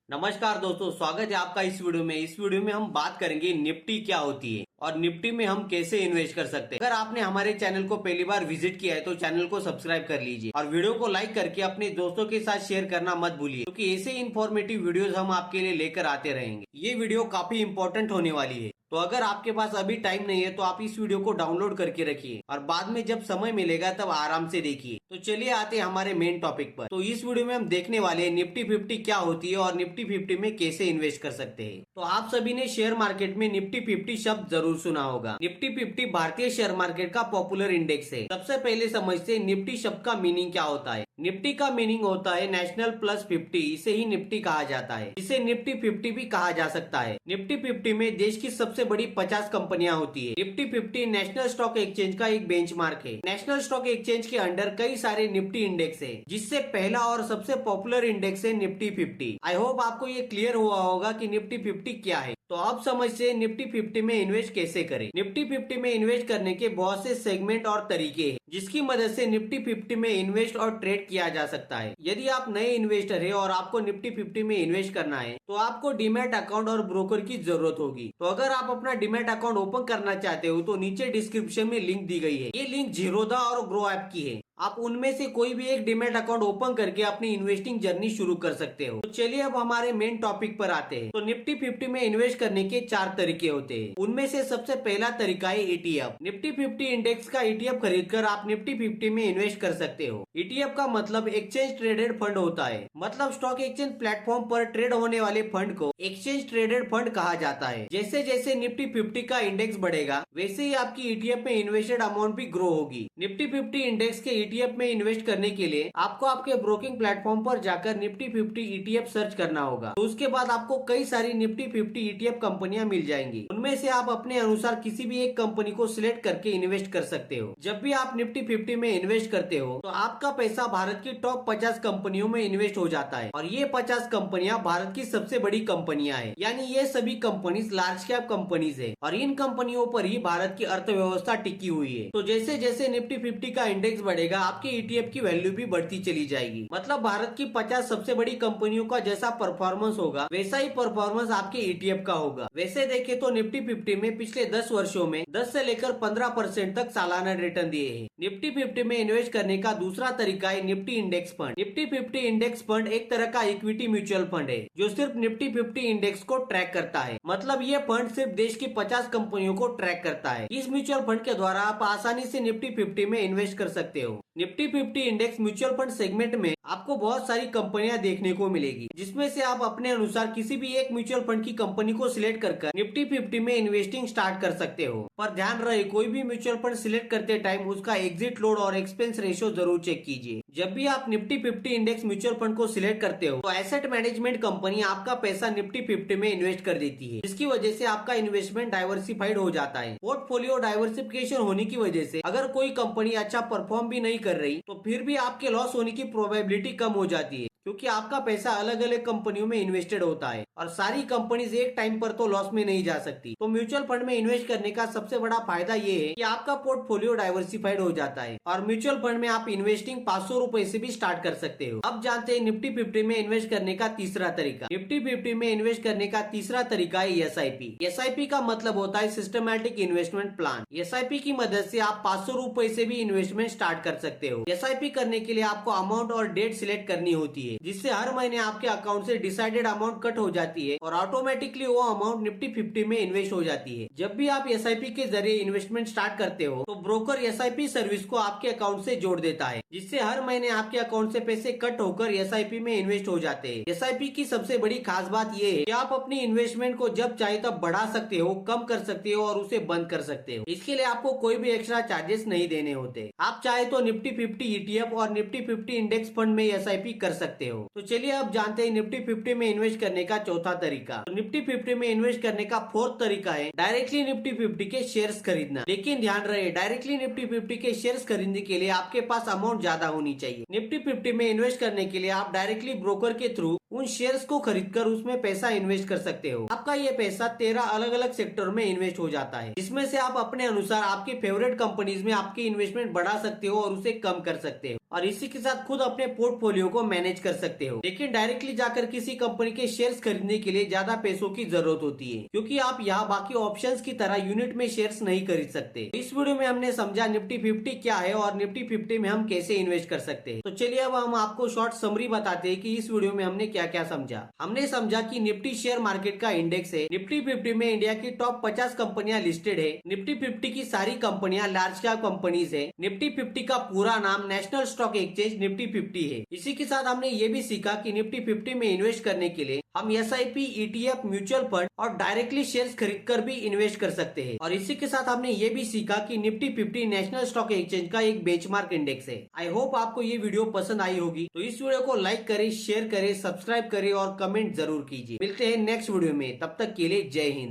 नमस्कार दोस्तों, स्वागत है आपका इस वीडियो में। इस वीडियो में हम बात करेंगे निफ्टी क्या होती है और निफ्टी में हम कैसे इन्वेस्ट कर सकते हैं। अगर आपने हमारे चैनल को पहली बार विजिट किया है तो चैनल को सब्सक्राइब कर लीजिए और वीडियो को लाइक करके अपने दोस्तों के साथ शेयर करना मत भूलिए, क्योंकि ऐसे इन्फॉर्मेटिव वीडियोस हम आपके लिए लेकर आते रहेंगे। ये वीडियो काफी इंपॉर्टेंट होने वाली है, तो अगर आपके पास अभी टाइम नहीं है तो आप इस वीडियो को डाउनलोड करके रखिए और बाद में जब समय मिलेगा तब आराम से देखिए। तो चलिए आते हैं हमारे मेन टॉपिक पर। तो इस वीडियो में हम देखने वाले हैं निफ्टी 50 क्या होती है और निफ्टी 50 में कैसे इन्वेस्ट कर सकते हैं। तो आप सभी ने शेयर मार्केट में निफ्टी 50 शब्द जरूर सुना होगा। निफ्टी 50 भारतीय शेयर मार्केट का पॉपुलर इंडेक्स है। सबसे पहले समझते हैं निफ्टी शब्द का मीनिंग क्या होता है। निफ्टी का मीनिंग होता है नेशनल प्लस 50, इसे ही निफ्टी कहा जाता है। इसे निफ्टी 50 भी कहा जा सकता है। निफ्टी 50 में देश की सबसे बड़ी 50 कंपनियां होती है। निफ्टी 50 नेशनल स्टॉक एक्सचेंज का एक बेंचमार्क है। नेशनल स्टॉक एक्सचेंज के अंडर कई सारे निफ्टी इंडेक्स है, जिससे पहला और सबसे पॉपुलर इंडेक्स है निफ्टी 50। आई होप आपको ये क्लियर हुआ होगा कि निफ्टी 50 क्या है। तो आप समझते हैं निफ्टी 50 में इन्वेस्ट कैसे करें। निफ्टी 50 में इन्वेस्ट करने के बहुत से सेगमेंट और तरीके हैं, जिसकी मदद से निफ्टी 50 में इन्वेस्ट और ट्रेड किया जा सकता है। यदि आप नए इन्वेस्टर हैं और आपको निफ्टी 50 में इन्वेस्ट करना है तो आपको डीमैट अकाउंट और ब्रोकर की जरूरत होगी। तो अगर आप अपना डीमैट अकाउंट ओपन करना चाहते हो तो नीचे डिस्क्रिप्शन में लिंक दी गई है। ये लिंक जीरोधा और ग्रो ऐप की है। आप उनमें से कोई भी एक डीमैट अकाउंट ओपन करके अपनी इन्वेस्टिंग जर्नी शुरू कर सकते हो। तो चलिए अब हमारे मेन टॉपिक पर आते हैं। तो निफ्टी 50 में इन्वेस्ट करने के 4 तरीके होते हैं। उनमें से सबसे पहला तरीका है ईटीएफ। निफ्टी 50 इंडेक्स का ईटीएफ खरीदकर आप निफ्टी 50 में इन्वेस्ट कर सकते हो। ईटीएफ का मतलब एक्सचेंज ट्रेडेड फंड होता है। मतलब स्टॉक एक्सचेंज प्लेटफॉर्म पर ट्रेड होने वाले फंड को एक्सचेंज ट्रेडेड फंड कहा जाता है। जैसे जैसे निफ्टी 50 का इंडेक्स बढ़ेगा वैसे ही आपकी ईटीएफ में इन्वेस्टेड अमाउंट भी ग्रो होगी। निफ्टी 50 इंडेक्स के ईटीएफ में इन्वेस्ट करने के लिए आपको आपके ब्रोकिंग प्लेटफॉर्म पर जाकर निफ्टी 50 ईटीएफ सर्च करना होगा। तो उसके बाद आपको कई सारी निफ्टी 50 ईटीएफ कंपनियां मिल जाएंगी। उनमें से आप अपने अनुसार किसी भी एक कंपनी को सिलेक्ट करके इन्वेस्ट कर सकते हो। जब भी आप निफ्टी 50 में इन्वेस्ट करते हो तो आपका पैसा भारत की टॉप 50 कंपनियों में इन्वेस्ट हो जाता है और ये 50 कंपनियां भारत की सबसे बड़ी कंपनियां हैं। यानी ये सभी कंपनीज लार्ज कैप कंपनीज है और इन कंपनियों पर ही भारत की अर्थव्यवस्था टिकी हुई है। तो जैसे जैसे निफ्टी 50 का इंडेक्स बढ़ेगा आपके ईटीएफ की वैल्यू भी बढ़ती चली जाएगी। मतलब भारत की 50 सबसे बड़ी कंपनियों का जैसा परफॉर्मेंस होगा वैसा ही परफॉर्मेंस आपके ईटीएफ का होगा। वैसे देखे तो निफ्टी 50 में पिछले 10 वर्षों में 10 से लेकर 15% तक सालाना रिटर्न दिए हैं। निफ्टी 50 में इन्वेस्ट करने का दूसरा तरीका है Nifty index fund. Nifty 50 index fund एक तरह का इक्विटी म्यूचुअल फंड है जो सिर्फ निफ्टी 50 इंडेक्स को ट्रैक करता है। मतलब ये फंड सिर्फ देश की 50 कंपनियों को ट्रैक करता है। इस म्यूचुअल फंड के द्वारा आप आसानी से निफ्टी 50 में इन्वेस्ट कर सकते हो। Nifty 50 index mutual fund segment में आपको बहुत सारी कंपनियां देखने को मिलेगी, जिसमें से आप अपने अनुसार किसी भी एक म्यूचुअल फंड की कंपनी को सिलेक्ट कर निफ्टी 50 में इन्वेस्टिंग स्टार्ट कर सकते हो। पर ध्यान रहे कोई भी म्यूचुअल फंड सिलेक्ट करते टाइम उसका एग्जिट लोड और एक्सपेंस रेशियो जरूर चेक कीजिए। जब भी आप निफ्टी 50 इंडेक्स म्यूचुअल फंड को सिलेक्ट करते हो तो एसेट मैनेजमेंट कंपनी आपका पैसा निफ्टी 50 में इन्वेस्ट कर देती है, जिसकी वजह से आपका इन्वेस्टमेंट डाइवर्सिफाइड हो जाता है। पोर्टफोलियो डाइवर्सिफिकेशन होने की वजह से अगर कोई कंपनी अच्छा परफॉर्म भी नहीं कर रही तो फिर भी आपके लॉस होने की प्रोबेबिलिटी कम हो जाती है, क्योंकि आपका पैसा अलग अलग कंपनियों में इन्वेस्टेड होता है और सारी कंपनीज एक टाइम पर तो लॉस में नहीं जा सकती। तो म्यूचुअल फंड में इन्वेस्ट करने का सबसे बड़ा फायदा ये है कि आपका पोर्टफोलियो डाइवर्सिफाइड हो जाता है और म्यूचुअल फंड में आप इन्वेस्टिंग 500 रुपए से भी स्टार्ट कर सकते हो। अब जानते हैं निफ्टी 50 में इन्वेस्ट करने का तीसरा तरीका। निफ्टी 50 में इन्वेस्ट करने का तीसरा तरीका है एसआईपी। एसआईपी का मतलब होता है सिस्टमैटिक इन्वेस्टमेंट प्लान। एसआईपी की मदद से आप 500 रुपए से भी इन्वेस्टमेंट स्टार्ट कर सकते हो। एसआईपी करने के लिए आपको अमाउंट और डेट सिलेक्ट करनी होती है, जिससे हर महीने आपके अकाउंट से डिसाइडेड अमाउंट कट हो जाती है और ऑटोमेटिकली वो अमाउंट निफ्टी 50 में इन्वेस्ट हो जाती है। जब भी आप एसआईपी के जरिए इन्वेस्टमेंट स्टार्ट करते हो तो ब्रोकर एसआईपी सर्विस को आपके अकाउंट से जोड़ देता है, जिससे हर महीने आपके अकाउंट से पैसे कट होकर एसआईपी में इन्वेस्ट हो जाते हैं। एसआईपी की सबसे बड़ी खास बात ये है कि आप अपनी इन्वेस्टमेंट को जब चाहे तब बढ़ा सकते हो, कम कर सकते हो और उसे बंद कर सकते हो। इसके लिए आपको कोई भी एक्स्ट्रा चार्जेस नहीं देने होते। आप चाहे तो निफ्टी 50 ईटीएफ और निफ्टी 50 इंडेक्स फंड में एसआईपी कर सकते हो। तो चलिए अब जानते हैं निफ्टी 50 में इन्वेस्ट करने का चौथा तरीका। तो निफ्टी 50 में इन्वेस्ट करने का फोर्थ तरीका है डायरेक्टली निफ्टी 50 के शेयर्स खरीदना। लेकिन ध्यान रहे डायरेक्टली निफ्टी 50 के शेयर्स खरीदने के लिए आपके पास अमाउंट ज्यादा होनी चाहिए। निफ्टी 50 में इन्वेस्ट करने के लिए आप डायरेक्टली ब्रोकर के थ्रू उन शेयर्स को खरीदकर उसमें पैसा इन्वेस्ट कर सकते हो। आपका ये पैसा 13 अलग अलग सेक्टर में इन्वेस्ट हो जाता है, जिसमें से आप अपने अनुसार आपकी फेवरेट कंपनीज में आपकी इन्वेस्टमेंट बढ़ा सकते हो और उसे कम कर सकते हो। और इसी के साथ खुद अपने पोर्टफोलियो को मैनेज कर सकते हो। लेकिन डायरेक्टली जाकर किसी कंपनी के शेयर्स खरीदने के लिए ज्यादा पैसों की जरूरत होती है, क्योंकि आप यहाँ बाकी ऑप्शंस की तरह यूनिट में शेयर्स नहीं खरीद सकते। इस वीडियो में हमने समझा निफ्टी 50 क्या है और निफ्टी 50 में हम कैसे इन्वेस्ट कर सकते हैं। तो चलिए अब हम आपको शॉर्ट समरी बताते हैं कि इस वीडियो में हमने क्या क्या समझा। हमने समझा कि निफ्टी शेयर मार्केट का इंडेक्स है। निफ्टी 50 में इंडिया की टॉप 50 कंपनियां लिस्टेड है। निफ्टी 50 की सारी कंपनियां लार्ज कैप कंपनीज है। निफ्टी 50 का पूरा नाम नेशनल स्टॉक एक्सचेंज निफ्टी 50 है। इसी के साथ हमने ये भी सीखा कि निफ्टी 50 में इन्वेस्ट करने के लिए हम SIP, ETF, म्यूचुअल फंड और डायरेक्टली शेयर्स खरीद कर भी इन्वेस्ट कर सकते हैं। और इसी के साथ हमने ये भी सीखा कि निफ्टी 50 नेशनल स्टॉक एक्सचेंज का एक बेंचमार्क इंडेक्स है। आई होप आपको ये वीडियो पसंद आई होगी। तो इस वीडियो को लाइक करें, शेयर करें, सब्सक्राइब करें और कमेंट जरूर कीजिए। मिलते हैं नेक्स्ट वीडियो में, तब तक के लिए जय हिंद।